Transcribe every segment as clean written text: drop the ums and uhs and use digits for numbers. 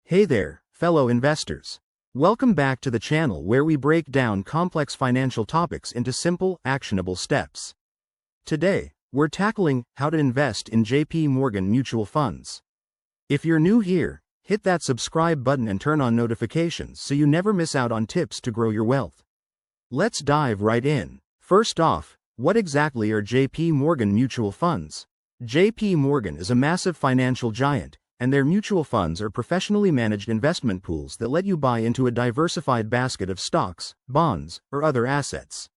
Hey there, fellow investors. Welcome back to the channel where we break down complex financial topics into simple, actionable steps. Today, we're tackling how to invest in JP Morgan mutual funds. If you're new here, hit that subscribe button and turn on notifications so you never miss out on tips to grow your wealth. Let's dive right in. First off, what exactly are JP Morgan mutual funds? JP Morgan is a massive financial giant, and their mutual funds are professionally managed investment pools that let you buy into a diversified basket of stocks, bonds, or other assets.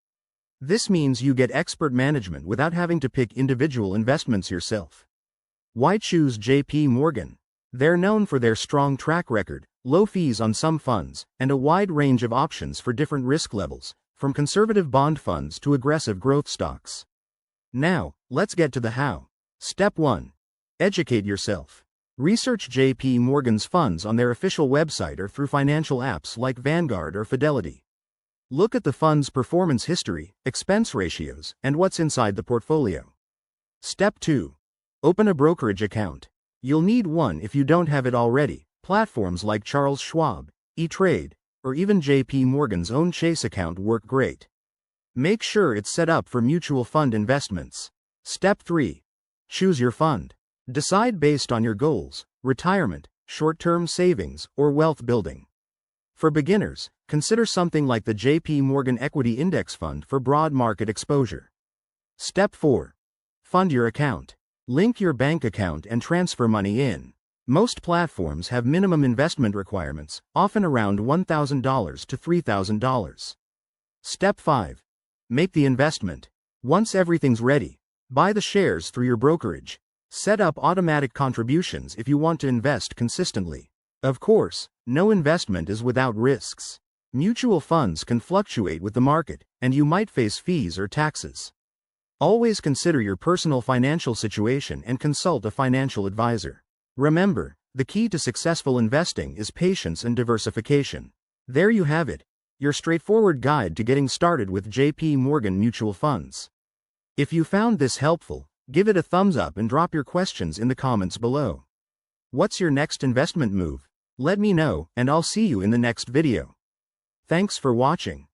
This means you get expert management without having to pick individual investments yourself. Why choose JP Morgan? They're known for their strong track record, low fees on some funds, and a wide range of options for different risk levels, from conservative bond funds to aggressive growth stocks. Now, let's get to the how. Step 1. Educate yourself. Research JP Morgan's funds on their official website or through financial apps like Vanguard or Fidelity. Look at the fund's performance history, expense ratios, and what's inside the portfolio. Step 2. Open a brokerage account. You'll need one if you don't have it already. Platforms like Charles Schwab, E*TRADE, or even JP Morgan's own Chase account work great. Make sure it's set up for mutual fund investments. Step 3. Choose your fund. Decide based on your goals: retirement, short-term savings, or wealth building. For beginners, consider something like the JP Morgan Equity Index Fund for broad market exposure. Step 4. Fund your account. Link your bank account and transfer money in. Most platforms have minimum investment requirements, often around $1,000 to $3,000. Step 5. Make the investment. Once everything's ready, buy the shares through your brokerage. Set up automatic contributions if you want to invest consistently. Of course, no investment is without risks. Mutual funds can fluctuate with the market, and you might face fees or taxes. Always consider your personal financial situation and consult a financial advisor. Remember, the key to successful investing is patience and diversification. There you have it, your straightforward guide to getting started with JP Morgan mutual funds. If you found this helpful, give it a thumbs up and drop your questions in the comments below. What's your next investment move? Let me know, and I'll see you in the next video. Thanks for watching.